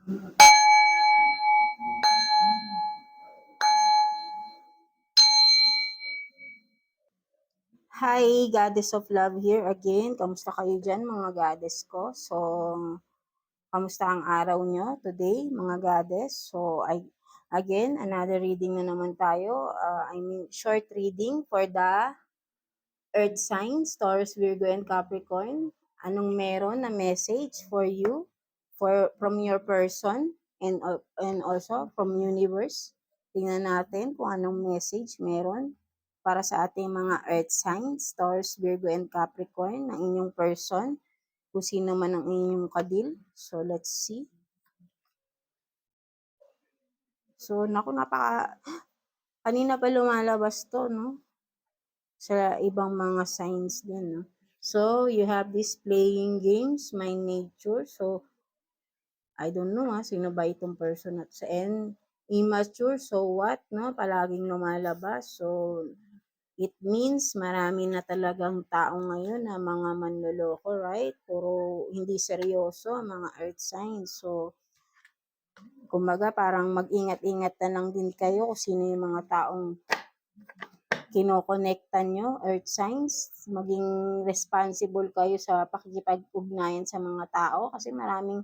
Hi, Goddess of Love here again. Kamusta kayo dyan mga goddess ko? So, kamusta ang araw nyo today mga goddess? So, again, another reading na naman tayo. Short reading for the Earth signs, Taurus, Virgo, and Capricorn. Anong meron na message for you, from your person, and also from universe? Tingnan natin kung anong message meron para sa ating mga Earth signs, Taurus, Virgo, and Capricorn ng inyong person, kung sino man ang inyong kadil. So, let's see. So, naku, kanina pa lumalabas to, no? Sa ibang mga signs din, no? So, you have this playing games, my nature. So, I don't know sino ba itong person na to. And immature, so what, no? Palaging lumalabas. So, it means marami na talagang tao ngayon na mga manloloko, right? Puro hindi seryoso ang mga earth signs. So, kumbaga parang mag-ingat-ingat na lang din kayo kung sino yung mga taong kinokonektan nyo, earth signs. Maging responsible kayo sa pakikipag-ugnayan sa mga tao kasi marami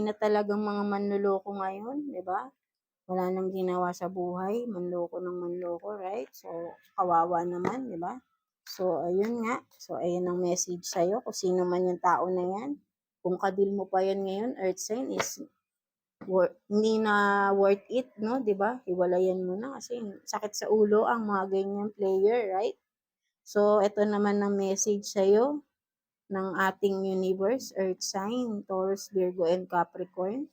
na talagang mga manloloko ngayon, di ba? Wala nang ginawa sa buhay, manloko ng manloko, right? So, kawawa naman, di ba? So, ayun nga. So, ayun ang message sa'yo. Kung sino man yung tao na yan, kung kadil mo pa yan ngayon, earth sign is hindi na worth it, no? 'Di ba? Hiwalayan mo na kasi sakit sa ulo ang mga ganyang player, right? So, ito naman ang message sa'yo ng ating universe, earth sign, Taurus, Virgo, and Capricorn.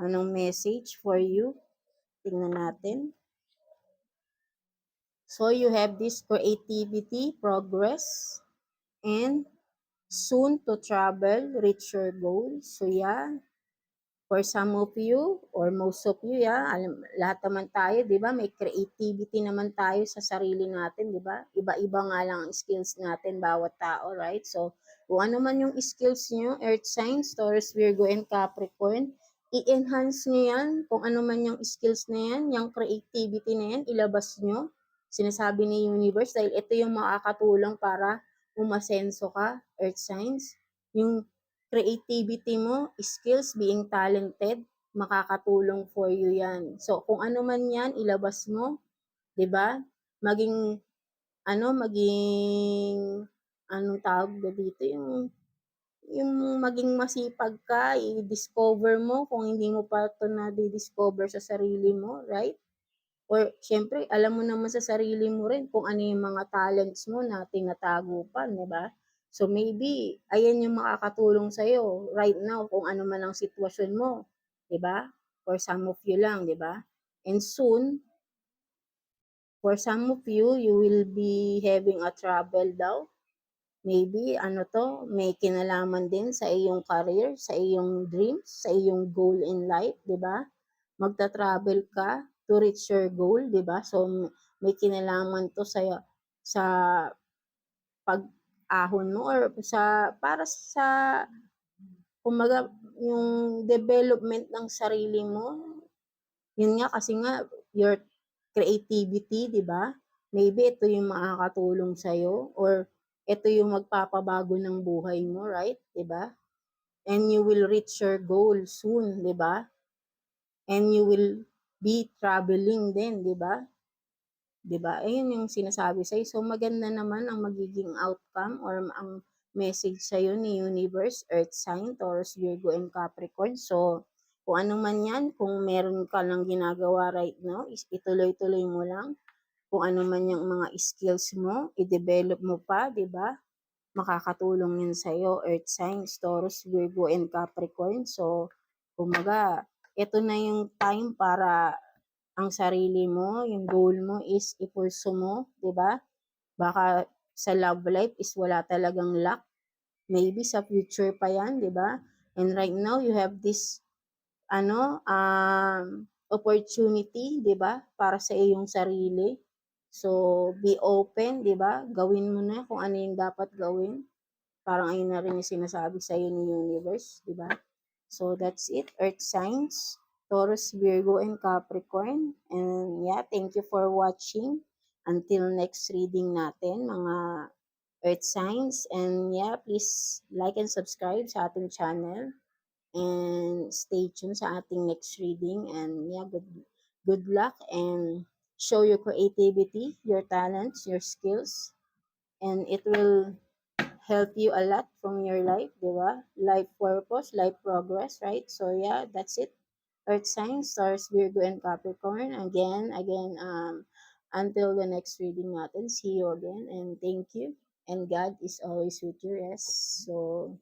Anong message for you? Tingnan natin. So, you have this creativity, progress, and soon to travel, reach your goal. So, yeah, for some of you or most of you, lahat naman tayo, 'di ba? May creativity naman tayo sa sarili natin, 'di ba? Iba-iba nga lang ang skills natin bawat tao, right? So, kung ano man yung skills niyo, earth signs, Taurus, Virgo, and Capricorn, i-enhance niyo 'yan. Kung ano man yung skills na 'yan, yung creativity na 'yan, ilabas niyo. Sinasabi ni universe dahil ito yung makakatulong para umasenso ka, earth signs. Yung creativity mo, skills, being talented, makakatulong for you yan. So, kung ano man yan, ilabas mo, 'di ba? Maging, maging, anong tawag na dito, yung maging masipag ka, i-discover mo kung hindi mo pa ito na-discover sa sarili mo, right? Or, syempre, alam mo naman sa sarili mo rin kung ano yung mga talents mo na tinatago pa, di ba? So, maybe, ayan yung makakatulong sa'yo right now kung ano man ang sitwasyon mo, di ba? For some of you lang, di ba? And soon, for some of you, you will be having a travel daw. Maybe, may kinalaman din sa iyong career, sa iyong dreams, sa iyong goal in life, di ba? Magta-travel ka to reach your goal, 'di ba? So may kinalaman to sa pag-ahon mo or para sa kumbaga yung development ng sarili mo. Yun nga kasi nga your creativity, 'di ba? Maybe ito yung makakatulong sa or ito yung magpapabago ng buhay mo, right? 'Di ba? And you will reach your goal soon, 'di ba? And you will be traveling din, 'di ba? 'Di ba? Ayun yung sinasabi sa'yo. So, maganda naman ang magiging outcome or ang message sa'yo ni Universe, Earth sign, Taurus, Virgo, and Capricorn. So, kung ano man yan, kung meron ka lang ginagawa right now, ituloy-tuloy mo lang. Kung ano man yung mga skills mo, i-develop mo pa, 'di ba? Makakatulong yun sa'yo, Earth signs, Taurus, Virgo, and Capricorn. So, kumaga, ito na yung time para ang sarili mo, yung goal mo is ipurso mo, 'di ba? Baka sa love life is wala talagang luck. Maybe sa future pa 'yan, 'di ba? And right now you have this opportunity, 'di ba? Para sa iyong sarili. So, be open, 'di ba? Gawin mo na kung ano yung dapat gawin. Parang ayun na rin yung sinasabi sa iyo ni universe, 'di ba? So that's it, Earth signs, Taurus, Virgo, and Capricorn. And yeah, thank you for watching. Until next reading natin, mga Earth signs. And yeah, please like and subscribe sa ating channel. And stay tuned sa ating next reading. And yeah, good luck and show your creativity, your talents, your skills. And it will help you a lot from your life, di ba? Life purpose, life progress, right? So yeah, that's it. Earth signs, stars, Virgo, and Capricorn. Until the next reading natin, see you again, and thank you. And God is always with you, yes. So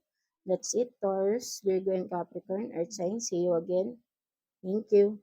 that's it, Taurus, Virgo, and Capricorn, Earth signs. See you again. Thank you.